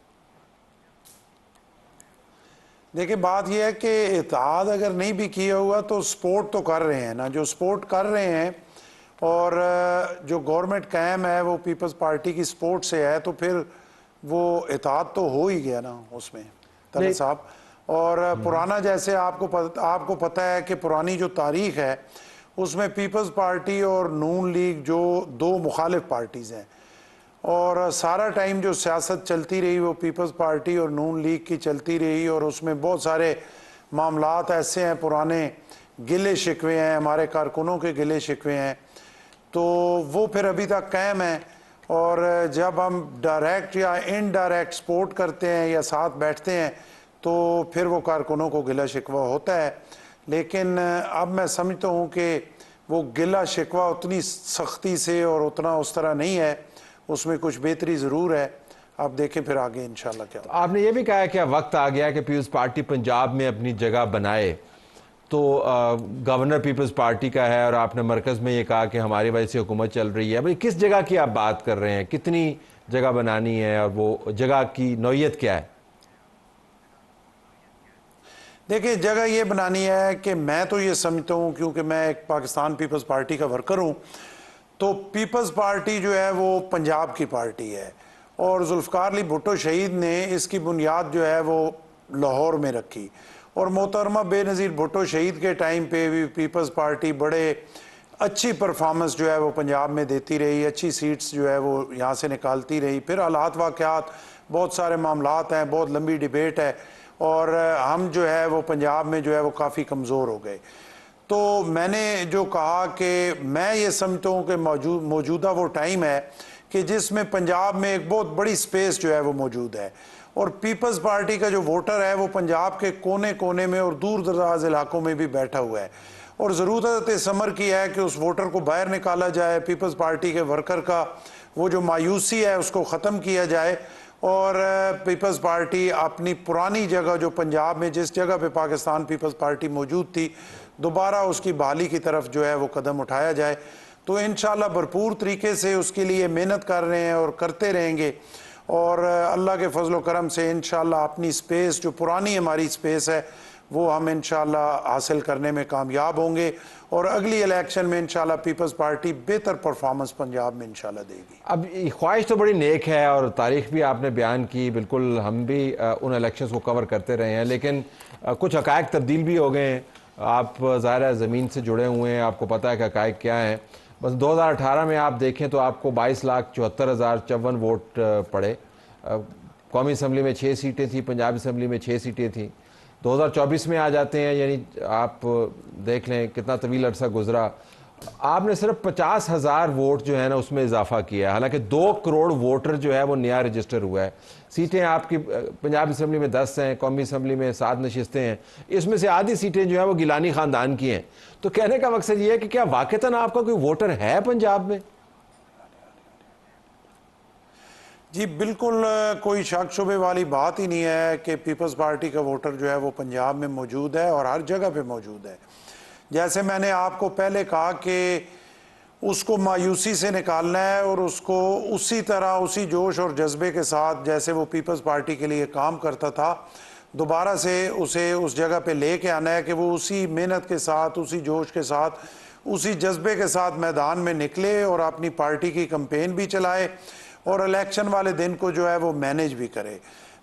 देखिए, बात यह है कि इत्तेहाद अगर नहीं भी किया हुआ तो सपोर्ट तो कर रहे हैं ना। जो सपोर्ट कर रहे हैं और जो गवर्नमेंट कायम है वो पीपल्स पार्टी की सपोर्ट से है, तो फिर वो इत्तेहाद तो हो ही गया ना उसमें तलत साहब। और पुराना, जैसे आपको पता है कि पुरानी जो तारीख है उसमें पीपल्स पार्टी और नून लीग जो दो मुखालिफ पार्टीज़ हैं, और सारा टाइम जो सियासत चलती रही वो पीपल्स पार्टी और नून लीग की चलती रही, और उसमें बहुत सारे मामलात ऐसे हैं, पुराने गिले शिकवे हैं, हमारे कारकुनों के गिले शिकवे हैं, तो वो फिर अभी तक कायम है। और जब हम डायरेक्ट या इनडायरेक्ट सपोर्ट करते हैं या साथ बैठते हैं तो फिर वो कारकुनों को गिला शिकवा होता है। लेकिन अब मैं समझता हूँ कि वो गिला शिकवा उतनी सख्ती से और उतना उस तरह नहीं है, उसमें कुछ बेहतरी ज़रूर है। आप देखें फिर आगे इंशाल्लाह क्या। तो आपने ये भी कहा है कि वक्त आ गया कि पीपल्स पार्टी पंजाब में अपनी जगह बनाए, तो गवर्नर पीपल्स पार्टी का है और आपने मरकज़ में ये कहा कि हमारी वजह से हुकूमत चल रही है। भाई, किस जगह की आप बात कर रहे हैं? कितनी जगह बनानी है और वो जगह की नौइयत क्या है? देखिए, जगह ये बनानी है कि मैं तो ये समझता हूँ, क्योंकि मैं एक पाकिस्तान पीपल्स पार्टी का वर्कर हूँ, तो पीपल्स पार्टी जो है वो पंजाब की पार्टी है, और जुल्फ़िकार अली भुट्टो शहीद ने इसकी बुनियाद जो है वो लाहौर में रखी, और मोहतरमा बेनज़ीर भुट्टो शहीद के टाइम पे भी पीपल्स पार्टी बड़े अच्छी परफॉर्मेंस जो है वो पंजाब में देती रही, अच्छी सीट्स जो है वो यहाँ से निकालती रही। फिर हालात वाक़यात, बहुत सारे मामलात हैं, बहुत लंबी डिबेट है, और हम जो है वो पंजाब में जो है वो काफ़ी कमज़ोर हो गए। तो मैंने जो कहा कि मैं ये समझता हूँ कि मौजूदा वो टाइम है कि जिसमें पंजाब में एक बहुत बड़ी स्पेस जो है वो मौजूद है, और पीपल्स पार्टी का जो वोटर है वो पंजाब के कोने कोने में और दूर दराज इलाकों में भी बैठा हुआ है, और ज़रूरत इस अमर की है कि उस वोटर को बाहर निकाला जाए, पीपल्स पार्टी के वर्कर का वो जो मायूसी है उसको ख़त्म किया जाए, और पीपल्स पार्टी अपनी पुरानी जगह जो पंजाब में जिस जगह पे पाकिस्तान पीपल्स पार्टी मौजूद थी, दोबारा उसकी बहाली की तरफ जो है वो कदम उठाया जाए। तो इंशाल्लाह भरपूर तरीके से उसके लिए मेहनत कर रहे हैं और करते रहेंगे, और अल्लाह के फजल करम से इंशाल्लाह अपनी स्पेस जो पुरानी हमारी स्पेस है वो हम इंशाल्लाह हासिल करने में कामयाब होंगे, और अगली इलेक्शन में इंशाल्लाह पीपल्स पार्टी बेहतर परफॉर्मेंस पंजाब में इंशाल्लाह देगी। अब ख्वाहिश तो बड़ी नेक है और तारीख भी आपने बयान की, बिल्कुल हम भी उन इलेक्शंस को कवर करते रहे हैं, लेकिन कुछ हक़ाइक़ तब्दील भी हो गए हैं। आप ज़ाहिर है ज़मीन से जुड़े हुए हैं, आपको पता है कि हक़ाइक़ क्या हैं। बस 2018 में आप देखें तो आपको 22,74,054 वोट पड़े। कौमी असम्बली में 6 सीटें थी, पंजाब असम्बली में 6 सीटें थी। 2024 में आ जाते हैं, यानी आप देख लें कितना तवील अरसा गुजरा, आपने सिर्फ 50,000 वोट जो है ना उसमें इजाफा किया है, हालांकि 2 करोड़ वोटर जो है वो नया रजिस्टर हुआ है। सीटें आपकी पंजाब असम्बली में 10 हैं, कौमी असम्बली में 7 नशिस्तें हैं, इसमें से आधी सीटें जो है वो गिलानी ख़ानदान की हैं। तो कहने का मकसद ये है कि क्या वाक़तन आपका कोई वोटर है पंजाब में? जी बिल्कुल, कोई शक शुबे वाली बात ही नहीं है कि पीपल्स पार्टी का वोटर जो है वो पंजाब में मौजूद है और हर जगह पे मौजूद है। जैसे मैंने आपको पहले कहा कि उसको मायूसी से निकालना है और उसको उसी तरह उसी जोश और जज्बे के साथ जैसे वो पीपल्स पार्टी के लिए काम करता था, दोबारा से उसे उस जगह पे लेके आना है कि वो उसी मेहनत के साथ, उसी जोश के साथ, उसी जज्बे के साथ मैदान में निकले और अपनी पार्टी की कैंपेन भी चलाए और इलेक्शन वाले दिन को जो है वो मैनेज भी करे।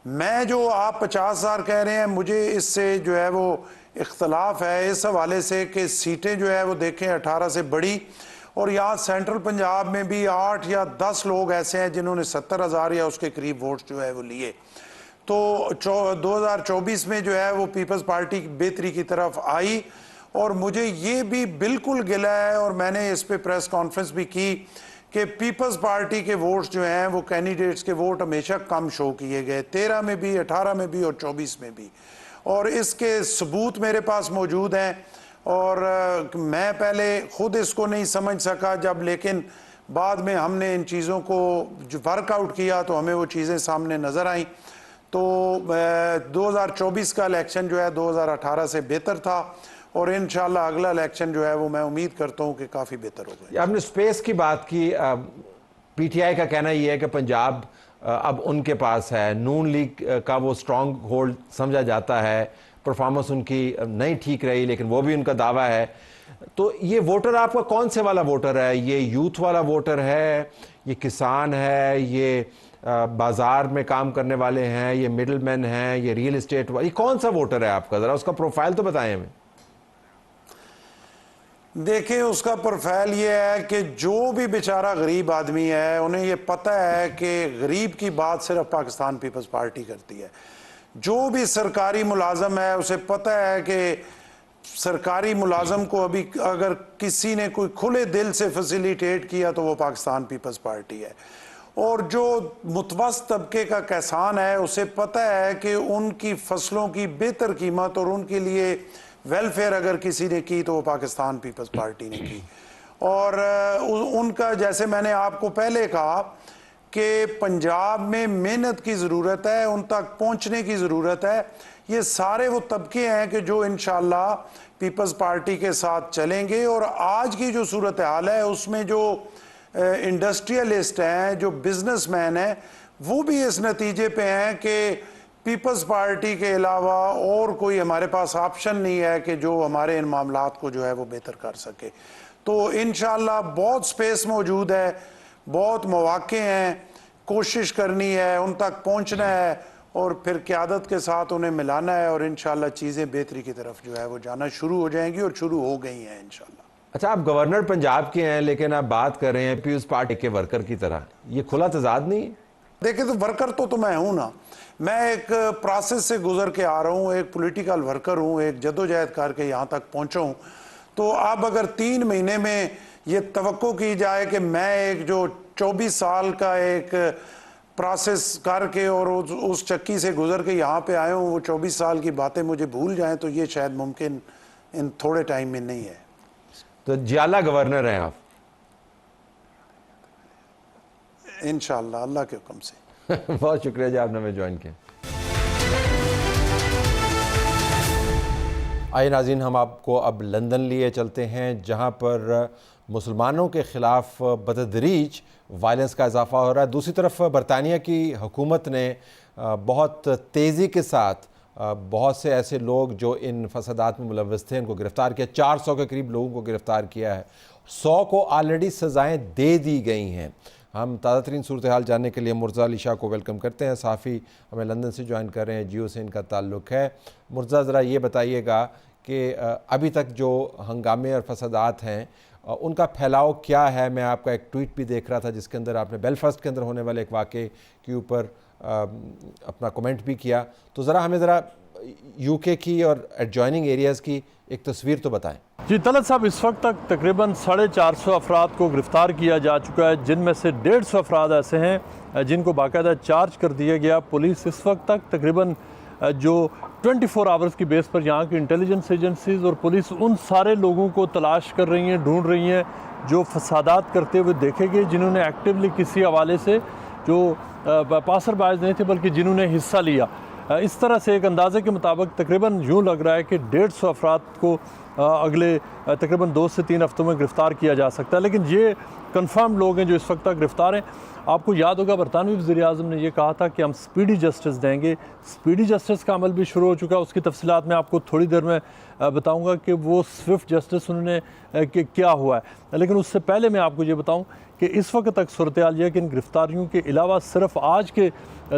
मैं जो आप 50,000 कह रहे हैं, मुझे इससे जो है वो इख्तलाफ है इस हवाले से कि सीटें जो है वो देखें 18 से बढ़ी, और यहाँ सेंट्रल पंजाब में भी 8 या 10 लोग ऐसे हैं जिन्होंने 70,000 या उसके करीब वोट जो है वो लिए। तो 2024 में जो है वो पीपल्स पार्टी बेहतरी की तरफ आई, और मुझे ये भी बिल्कुल गिला है, और मैंने इस पे प्रेस कॉन्फ्रेंस भी की कि पीपल्स पार्टी के वोट्स जो हैं वो कैंडिडेट्स के वोट हमेशा कम शो किए गए, 13 में भी, 18 में भी और 24 में भी, और इसके सबूत मेरे पास मौजूद हैं। और मैं पहले ख़ुद इसको नहीं समझ सका जब, लेकिन बाद में हमने इन चीज़ों को जो वर्कआउट किया तो हमें वो चीज़ें सामने नज़र आईं। तो 2024 का इलेक्शन जो है 2018 से बेहतर था, और इंशाल्लाह अगला इलेक्शन जो है वो मैं उम्मीद करता हूँ कि काफ़ी बेहतर होगा। आपने स्पेस की बात की, पीटीआई का कहना यह है कि पंजाब अब उनके पास है, नून लीग का वो स्ट्रॉन्ग होल्ड समझा जाता है, परफॉर्मेंस उनकी नहीं ठीक रही लेकिन वो भी उनका दावा है। तो ये वोटर आपका कौन से वाला वोटर है? ये यूथ वाला वोटर है, ये किसान है, ये बाजार में काम करने वाले हैं, ये मिडलमैन हैं, ये रियल एस्टेट वाले, ये कौन सा वोटर है आपका? ज़रा उसका प्रोफाइल तो बताएं हमें। देखिए, उसका प्रोफाइल ये है कि जो भी बेचारा गरीब आदमी है उन्हें ये पता है कि गरीब की बात सिर्फ पाकिस्तान पीपल्स पार्टी करती है। जो भी सरकारी मुलाजम है उसे पता है कि सरकारी मुलाजम को अभी अगर किसी ने कोई खुले दिल से फैसिलिटेट किया तो वो पाकिस्तान पीपल्स पार्टी है। और जो मुतवस्त तबके का किसान है उसे पता है कि उनकी फसलों की बेहतर कीमत और उनके लिए वेलफेयर अगर किसी ने की तो वो पाकिस्तान पीपल्स पार्टी ने की। और उनका, जैसे मैंने आपको पहले कहा कि पंजाब में मेहनत की ज़रूरत है, उन तक पहुंचने की ज़रूरत है। ये सारे वो तबके हैं कि जो इंशाल्लाह पीपल्स पार्टी के साथ चलेंगे। और आज की जो सूरत हाल है उसमें जो इंडस्ट्रियलिस्ट हैं, जो बिजनेसमैन हैं, वो भी इस नतीजे पे हैं कि पीपल्स पार्टी के अलावा और कोई हमारे पास ऑप्शन नहीं है कि जो हमारे इन मामलात को जो है वो बेहतर कर सके। तो इंशाल्लाह बहुत स्पेस मौजूद है, बहुत मौके हैं, कोशिश करनी है, उन तक पहुंचना है और फिर क़यादत के साथ उन्हें मिलाना है, और इंशाल्लाह चीज़ें बेहतरी की तरफ जो है वो जाना शुरू हो जाएंगी, और शुरू हो गई हैं इंशाल्लाह। अच्छा, आप गवर्नर पंजाब के हैं लेकिन आप बात कर रहे हैं पीपल्स पार्टी के वर्कर की तरह, ये खुला तजाद नहीं है? देखिए, तो वर्कर तो मैं हूँ ना, मैं एक प्रोसेस से गुजर के आ रहा हूँ, एक पॉलिटिकल वर्कर हूँ, एक जदोजहद करके यहाँ तक पहुँचा हूँ। तो अब अगर 3 महीने में ये तवक्को की जाए कि मैं एक जो 24 साल का एक प्रोसेस करके और उस चक्की से गुजर के यहाँ पे आए हूँ, वो 24 साल की बातें मुझे भूल जाएं, तो ये शायद मुमकिन इन थोड़े टाइम में नहीं है। तो जियाला गवर्नर हैं आप? इंशाल्लाह अल्लाह के हुक्म से। बहुत शुक्रिया जी, आपने हमें ज्वाइन किया। आइए नाज़रीन, हम आपको अब लंदन लिए चलते हैं जहां पर मुसलमानों के ख़िलाफ़ बतदरीज वायलेंस का इजाफ़ा हो रहा है। दूसरी तरफ बरतानिया की हुकूमत ने बहुत तेज़ी के साथ बहुत से ऐसे लोग जो इन फसादात में मुलव्वस थे उनको गिरफ़्तार किया। 400 के करीब लोगों को गिरफ़्तार किया है, 100 को ऑलरेडी सज़ाएँ दे दी गई हैं। हम ताज़ा तरीन सूरत हाल जानने के लिए मुर्ज़ा अली शाह को वेलकम करते हैं। साफ़ी हमें लंदन से ज्वाइन कर रहे हैं, जियो से इनका ताल्लुक़ है। मुर्ज़ा, ज़रा ये बताइएगा कि अभी तक जो हंगामे और फसादात हैं उनका फैलाव क्या है? मैं आपका एक ट्वीट भी देख रहा था जिसके अंदर आपने बेलफास्ट के अंदर होने वाले एक वाक़े के ऊपर अपना कमेंट भी किया। तो ज़रा हमें ज़रा यूके की और एडजॉइनिंग एरियाज़ की एक तस्वीर तो बताएं। जी तलत साहब, इस वक्त तक तकरीबन 450 अफराद को गिरफ़्तार किया जा चुका है, जिनमें से 150 अफराद ऐसे हैं जिनको बाकायदा चार्ज कर दिया गया। पुलिस इस वक्त तक तकरीबन जो 24 आवर्स की बेस पर यहाँ की इंटेलिजेंस एजेंसीज़ और पुलिस उन सारे लोगों को तलाश कर रही हैं, ढूंढ रही हैं जो फसादात करते हुए देखे गए, जिन्होंने एक्टिवली किसी हवाले से जो पासर बाज नहीं थे बल्कि जिन्होंने हिस्सा लिया। इस तरह से एक अंदाज़े के मुताबिक तकरीबन यूँ लग रहा है कि 150 अफराद को अगले तकरीबन 2 से 3 हफ्तों में गिरफ़्तार किया जा सकता है। लेकिन ये कंफर्म लोग हैं जो इस वक्त तक गिरफ्तार हैं। आपको याद होगा बरतानवी वज़ीर-ए-आज़म ने यह कहा था कि हम स्पीडी जस्टिस देंगे। स्पीडी जस्टिस का अमल भी शुरू हो चुका है। उसकी तफसीलात मैं आपको थोड़ी देर में बताऊंगा कि वो स्विफ्ट जस्टिस उन्होंने क्या हुआ है। लेकिन उससे पहले मैं आपको ये बताऊं कि इस वक्त तक सूरत हाल यह है कि इन गिरफ्तारियों के अलावा सिर्फ आज के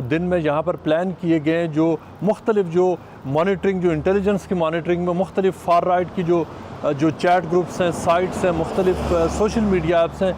दिन में यहाँ पर प्लान किए गए हैं जो मुख्तलिफ जो मॉनिटरिंग, जो इंटेलिजेंस की मॉनिटरिंग में मुख्तलिफ फार राइट की जो चैट ग्रुप्स हैं, साइट्स हैं, मुख्तलिफ सोशल मीडिया ऐप्स हैं,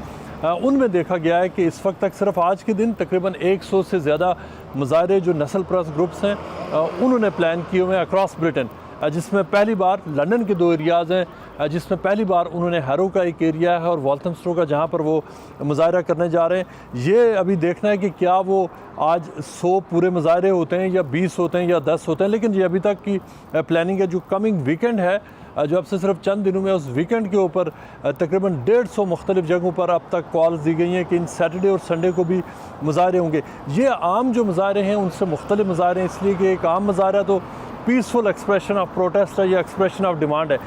उनमें देखा गया है कि इस वक्त तक सिर्फ आज के दिन तकरीबन 100 से ज़्यादा मुजाहरे जो नस्ल परस्त ग्रुप्स हैं उन्होंने प्लान किए हुए हैं अक्रॉस ब्रिटेन, जिसमें पहली बार लंदन के 2 एरियाज़ हैं, जिसमें पहली बार उन्होंने हैरो का एक एरिया है और वॉल्थमस्टो का जहाँ पर वो मुजाहरा करने जा रहे हैं। ये अभी देखना है कि क्या वो आज 100 पूरे मुजाहरे होते हैं या 20 होते हैं या 10 होते हैं, लेकिन ये अभी तक की प्लानिंग है। जो कमिंग वीकेंड है जो अब से सिर्फ चंद दिनों में, उस वीकेंड के ऊपर तकरीबन 150 मुख्तलिफ जगहों पर अब तक कॉल्स दी गई हैं कि इन सैटरडे और संडे को भी मुजाहरे होंगे। ये आम जो मुजाहरे हैं उनसे मुख्तलिफ मुजाहरे हैं, इसलिए कि एक आम मुजाहरा तो पीसफुल एक्सप्रेशन ऑफ प्रोटेस्ट है या एक्सप्रेशन ऑफ डिमांड है।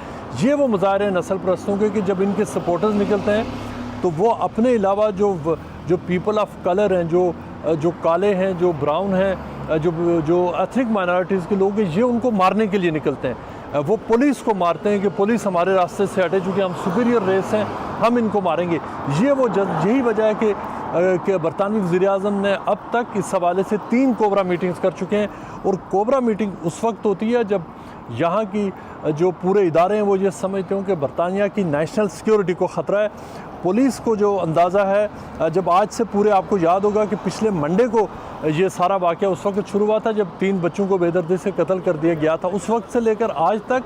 ये वो मुजाहरे नस्ल परस्तों के कि जब इनके सपोर्टर्स निकलते हैं तो वो अपने अलावा जो पीपल ऑफ कलर हैं, जो काले हैं, जो ब्राउन हैं, जो एथनिक माइनॉरिटीज़ के लोग हैं, ये उनको मारने के लिए निकलते हैं। वो पुलिस को मारते हैं कि पुलिस हमारे रास्ते से हटे, चूँकि हम सुपीरियर रेस हैं, हम इनको मारेंगे। ये वो यही वजह है कि बरतानवी वज़ीर-ए-आज़म ने अब तक इस हवाले से 3 कोबरा मीटिंग्स कर चुके हैं। और कोबरा मीटिंग उस वक्त होती है जब यहाँ की जो पूरे इदारे हैं वो ये समझते हों कि बरतानिया की नेशनल सिक्योरिटी को ख़तरा है। पुलिस को जो अंदाज़ा है, जब आज से पूरे, आपको याद होगा कि पिछले मंडे को ये सारा वाक़या उस वक्त शुरू हुआ था जब 3 बच्चों को बेदर्दी से कत्ल कर दिया गया था। उस वक्त से लेकर आज तक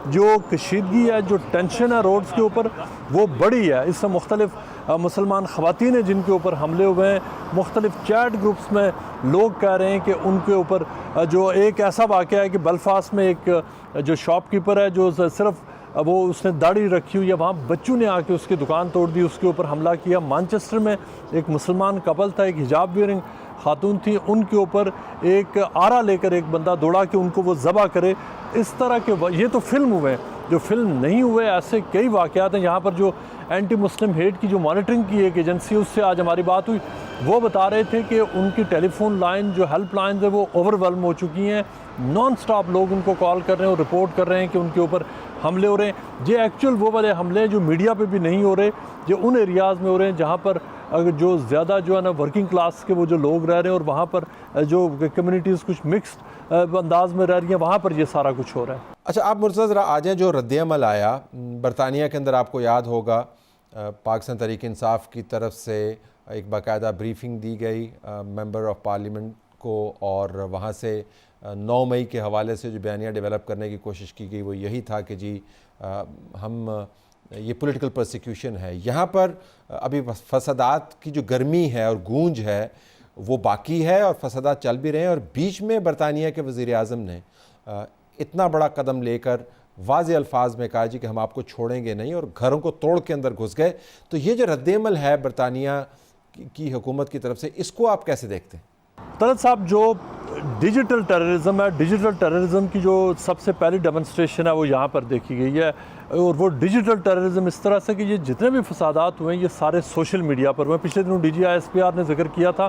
जो कशीदगी है, जो टेंशन है रोड्स के ऊपर, वो बढ़ी है। इसमें मुख्तलिफ मुसलमान ख़वातीन हैं जिनके ऊपर हमले हुए हैं। मुख्तलिफ चैट ग्रुप्स में लोग कह रहे हैं कि उनके ऊपर जो एक ऐसा वाक़या है कि बेलफास्ट में एक जो शॉपकीपर है जो सिर्फ वो उसने दाढ़ी रखी हुई है, वहाँ बच्चों ने आके उसकी दुकान तोड़ दी, उसके ऊपर हमला किया। मैनचेस्टर में एक मुसलमान कपल था, एक हिजाब वेयरिंग खातून थी, उनके ऊपर एक आरा लेकर एक बंदा दौड़ा कि उनको वो ज़बह करे। इस तरह के ये तो फिल्म हुए हैं, जो फिल्म नहीं हुए ऐसे कई वाक़यात हैं। यहाँ पर जो एंटी मुस्लिम हेट की जो मॉनिटरिंग की एक एजेंसी, उससे आज हमारी बात हुई, वो बता रहे थे कि उनकी टेलीफोन लाइन, जो हेल्प लाइन है, वो ओवरवेलम हो चुकी हैं। नॉन स्टॉप लोग उनको कॉल कर रहे हैं और रिपोर्ट कर रहे हैं कि उनके ऊपर हमले हो रहे हैं। ये एक्चुअल वो वाले हमले हैं जो मीडिया पे भी नहीं हो रहे, ये उन एरियाज़ में हो रहे हैं जहाँ पर जो ज़्यादा जो है ना वर्किंग क्लास के वो जो लोग रह रहे हैं और वहाँ पर जो कम्युनिटीज़ कुछ मिक्स्ड अंदाज में रह रही हैं, वहाँ पर ये सारा कुछ हो रहा है। अच्छा, आप मुर्तज़ा ज़रा आ जाएँ, जो रद्द-ए-अमल आया बरतानिया के अंदर, आपको याद होगा पाकिस्तान तहरीक इंसाफ की तरफ से एक बाकायदा ब्रीफिंग दी गई मेंबर ऑफ पार्लियामेंट को, और वहाँ से 9 मई के हवाले से जो बयानिया डेवलप करने की कोशिश की गई वो यही था कि जी हम ये पॉलिटिकल परसिक्यूशन है। यहाँ पर अभी फसादात की जो गर्मी है और गूंज है वो बाकी है और फसादात चल भी रहे हैं, और बीच में बरतानिया के वज़ीर-ए-आज़म ने इतना बड़ा कदम लेकर वाज़े अल्फाज में कहा जी कि हम आपको छोड़ेंगे नहीं, और घरों को तोड़ के अंदर घुस गए। तो ये जो रद्द-ए-अमल है बरतानिया की हुकूमत की तरफ से, इसको आप कैसे देखते हैं? तलत साहब, जो डिजिटल टेररिज्म है, डिजिटल टेररिज्म की जो सबसे पहली डेमोन्स्ट्रेशन है वो यहाँ पर देखी गई है। और वो डिजिटल टेररिज्म इस तरह से कि ये जितने भी फसादात हुए हैं ये सारे सोशल मीडिया पर हुए। पिछले दिनों DGISPR ने जिक्र किया था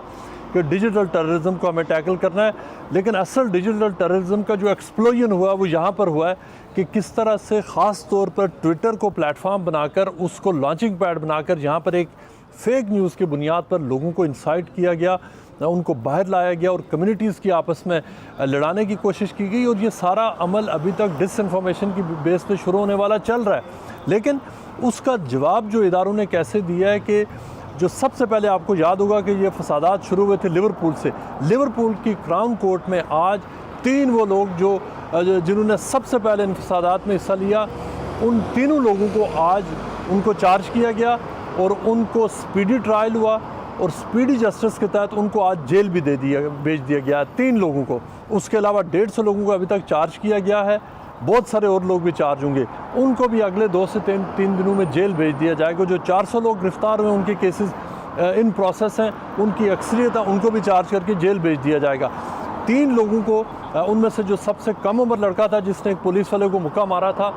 कि डिजिटल टेररिज्म को हमें टैकल करना है, लेकिन असल डिजिटल टेररिज्म का जो एक्सप्लोजन हुआ वो यहाँ पर हुआ है कि किस तरह से ख़ास तौर पर ट्विटर को प्लेटफॉर्म बनाकर, उसको लॉन्चिंग पैड बनाकर यहाँ पर एक फेक न्यूज़ की बुनियाद पर लोगों को इंसाइट किया गया, उनको बाहर लाया गया और कम्युनिटीज़ की आपस में लड़ाने की कोशिश की गई। और ये सारा अमल अभी तक डिसइंफॉर्मेशन की बेस पे शुरू होने वाला चल रहा है। लेकिन उसका जवाब जो इदारों ने कैसे दिया है कि जो सबसे पहले आपको याद होगा कि ये फसादात शुरू हुए थे लिवरपूल से। लिवरपूल की क्राउन कोर्ट में आज 3 वो लोग जिन्होंने सबसे पहले इन फसादात में हिस्सा लिया, उन तीनों लोगों को आज उनको चार्ज किया गया और उनको स्पीडी ट्रायल हुआ, और स्पीडी जस्टिस के तहत उनको आज जेल भी भेज दिया गया है 3 लोगों को। उसके अलावा 150 लोगों को अभी तक चार्ज किया गया है, बहुत सारे और लोग भी चार्ज होंगे, उनको भी अगले 2 से 3 दिनों में जेल भेज दिया जाएगा। जो 400 लोग गिरफ्तार हुए उनके केसेस इन प्रोसेस हैं, उनकी अक्सरियत है, उनको भी चार्ज करके जेल भेज दिया जाएगा। 3 लोगों को, उनमें से जो सबसे कम उम्र लड़का था जिसने एक पुलिस वाले को मुक्का मारा था,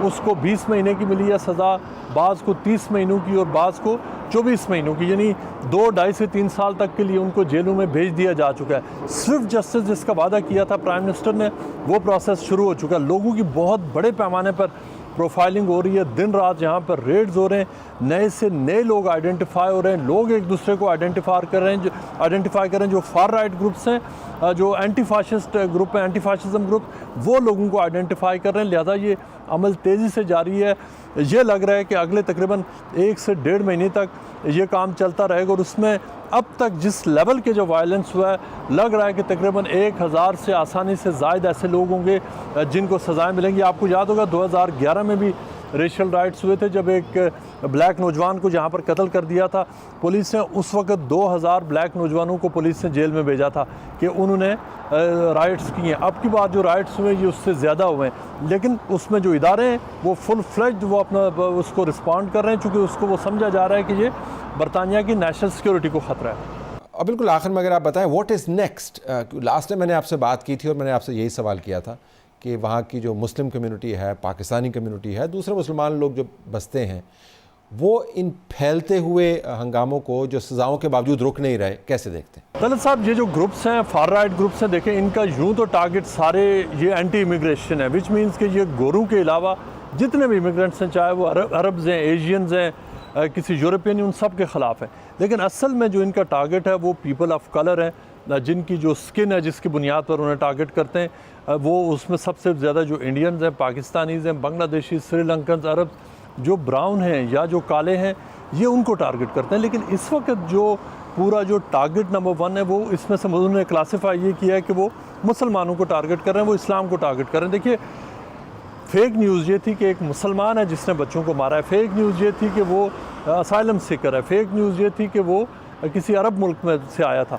उसको 20 महीने की मिली है सज़ा, बाज़ को 30 महीनों की और बाज़ को 24 महीनों की, यानी 2, 2.5 से 3 साल तक के लिए उनको जेलों में भेज दिया जा चुका है। स्विफ्ट जस्टिस जिसका वादा किया था प्राइम मिनिस्टर ने, वो प्रोसेस शुरू हो चुका है। लोगों की बहुत बड़े पैमाने पर प्रोफाइलिंग हो रही है, दिन रात यहाँ पर रेड्स हो रहे हैं, नए से नए लोग आइडेंटिफाई हो रहे हैं, लोग एक दूसरे को आइडेंटिफाई कर रहे हैं जो फार राइट ग्रुप्स हैं, जो एंटी फाशिस्ट ग्रुप है, एंटी फाशिज्म ग्रुप, वो लोगों को आइडेंटिफाई कर रहे हैं। लिहाजा ये अमल तेज़ी से जारी है। ये लग रहा है कि अगले तकरीबन 1 से 1.5 महीने तक ये काम चलता रहेगा और उसमें अब तक जिस लेवल के जो वायलेंस हुआ है, लग रहा है कि तकरीबन 1000 से आसानी से ज़ायद ऐसे लोग होंगे जिनको सज़ाएं मिलेंगी। आपको याद होगा 2011 में भी रेशल राइट्स हुए थे, जब एक ब्लैक नौजवान को जहाँ पर कत्ल कर दिया था। पुलिस ने उस वक्त 2000 ब्लैक नौजवानों को पुलिस ने जेल में भेजा था कि उन्होंने राइट्स किए हैं। अब की बात जो राइट्स हुए ये उससे ज़्यादा हुए हैं, लेकिन उसमें जो इदारे हैं वो फुल फ्लेज्ड वो अपना उसको रिस्पॉन्ड कर रहे हैं, चूँकि उसको वो समझा जा रहा है कि ये बरतानिया की नेशनल सिक्योरिटी को ख़तरा है। अब बिल्कुल आखिर में अगर आप बताएं what is next. Last time मैंने आपसे बात की थी और मैंने आपसे यही सवाल किया था कि वहाँ की जो मुस्लिम कम्युनिटी है, पाकिस्तानी कम्युनिटी है, दूसरे मुसलमान लोग जो बसते हैं, वो इन फैलते हुए हंगामों को जो सज़ाओं के बावजूद रुक नहीं रहे, कैसे देखते हैं? तलत साहब, ये जो ग्रुप्स हैं, फार राइट ग्रुप्स हैं, देखें इनका यूँ तो टारगेट सारे ये एंटी इमिग्रेशन है, विच मीन्स कि ये गोरों के अलावा जितने भी इमिग्रेंट्स हैं, चाहे वो अरब्स हैं, एशियंस हैं, किसी यूरोपियन, उन सब के ख़िलाफ़ है। लेकिन असल में जो इनका टारगेट है वो पीपल ऑफ कलर है, जिनकी जो स्किन है जिसकी बुनियाद पर उन्हें टारगेट करते हैं, वो उसमें सबसे ज़्यादा जो इंडियंस हैं, पाकिस्तानीज़ हैं, बांग्लादेशी, श्रीलंकन, अरब, जो ब्राउन हैं या जो काले हैं, ये उनको टारगेट करते हैं। लेकिन इस वक्त जो पूरा जो टारगेट नंबर 1 है, वो इसमें से उन्होंने क्लासीफाई ये किया है कि वो मुसलमानों को टारगेट कर रहे हैं, वो इस्लाम को टारगेट कर रहे हैं। देखिए, फेक न्यूज़ ये थी कि एक मुसलमान है जिसने बच्चों को मारा है, फेक न्यूज़ ये थी कि वो असाइलम सीकर है, फेक न्यूज़ ये थी कि वो किसी अरब मुल्क में से आया था,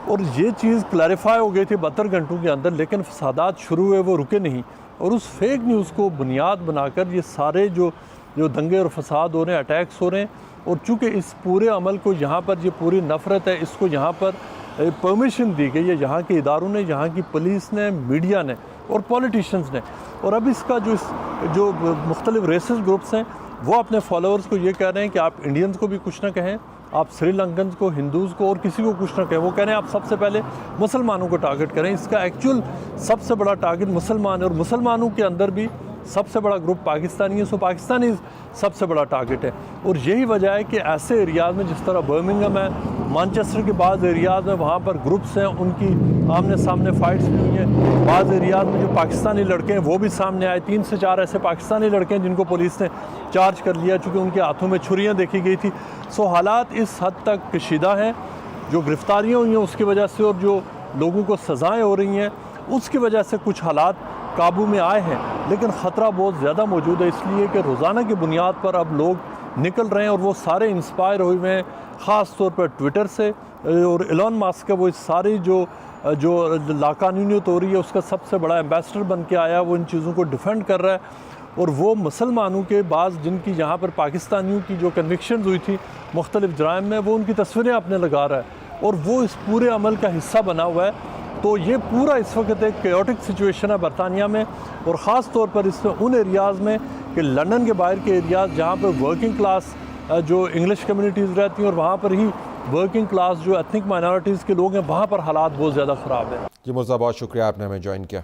और ये चीज़ क्लैरिफाई हो गई थी 72 घंटों के अंदर। लेकिन फसादात शुरू हुए, वो रुके नहीं, और उस फेक न्यूज़ को बुनियाद बनाकर ये सारे जो दंगे और फसाद हो रहे हैं, अटैक्स हो रहे हैं। और चूँकि इस पूरे अमल को यहाँ पर, ये पूरी नफ़रत है, इसको यहाँ पर परमिशन दी गई है यहाँ के इदारों ने, यहाँ की पुलिस ने, मीडिया ने और पॉलिटिशियंस ने। और अब इसका जो मुख्तलिफ रेसिस ग्रुप्स हैं, वो अपने फॉलोअर्स को ये कह रहे हैं कि आप इंडियंस को भी कुछ ना कहें, आप श्रीलंकन को, हिंदूज़ को और किसी को कुछ ना कहें। वो कह रहे हैं आप सबसे पहले मुसलमानों को टारगेट करें। इसका एक्चुअल सबसे बड़ा टारगेट मुसलमान है, और मुसलमानों के अंदर भी सबसे बड़ा ग्रुप पाकिस्तानी है, सो पाकिस्तानी सबसे बड़ा टारगेट है। और यही वजह है कि ऐसे एरियाज़ में, जिस तरह बर्मिंघम है, मैनचेस्टर के बाद एरियाज़ में वहाँ पर ग्रुप्स हैं, उनकी आमने सामने फ़ाइट्स भी हुई हैं। बाद एरियाज़ में जो पाकिस्तानी लड़के हैं वो भी सामने आए, 3 से 4 ऐसे पाकिस्तानी लड़के हैं जिनको पुलिस ने चार्ज कर लिया, चूँकि उनके हाथों में छुरियाँ देखी गई थी। सो हालात इस हद तक कशीदा हैं, जो गिरफ्तारियाँ हुई हैं उसकी वजह से, और जो लोगों को सज़ाएँ हो रही हैं उसकी वजह से कुछ हालात काबू में आए हैं। लेकिन ख़तरा बहुत ज़्यादा मौजूद है, इसलिए कि रोज़ाना की बुनियाद पर अब लोग निकल रहे हैं, और वो सारे इंस्पायर हुए हैं ख़ास तौर पर ट्विटर से। और एलन मस्क का वो सारी जो लाकानूनियत हो रही है उसका सबसे बड़ा एम्बेसडर बन के आया, वो इन चीज़ों को डिफेंड कर रहा है। और वो मुसलमानों के बाद जिनकी यहाँ पर पाकिस्तानियों की जो कन्विक्शन हुई थी मुख्तलिफ जराइम में, वो उनकी तस्वीरें अपने लगा रहा है, और वो इस पूरे अमल का हिस्सा बना हुआ है। तो ये पूरा इस वक्त एक केओटिक सिचुएशन है बरतानिया में, और ख़ास तौर पर इसमें उन एरियाज़ में कि लंदन के बाहर के एरियाज़ जहाँ पर वर्किंग क्लास जो इंग्लिश कम्युनिटीज़ रहती हैं, और वहाँ पर ही वर्किंग क्लास जो एथनिक माइनॉरिटीज़ के लोग हैं, वहाँ पर हालात बहुत ज़्यादा ख़राब है। जी मुर्तज़ा, बहुत शुक्रिया, आपने हमें ज्वाइन किया।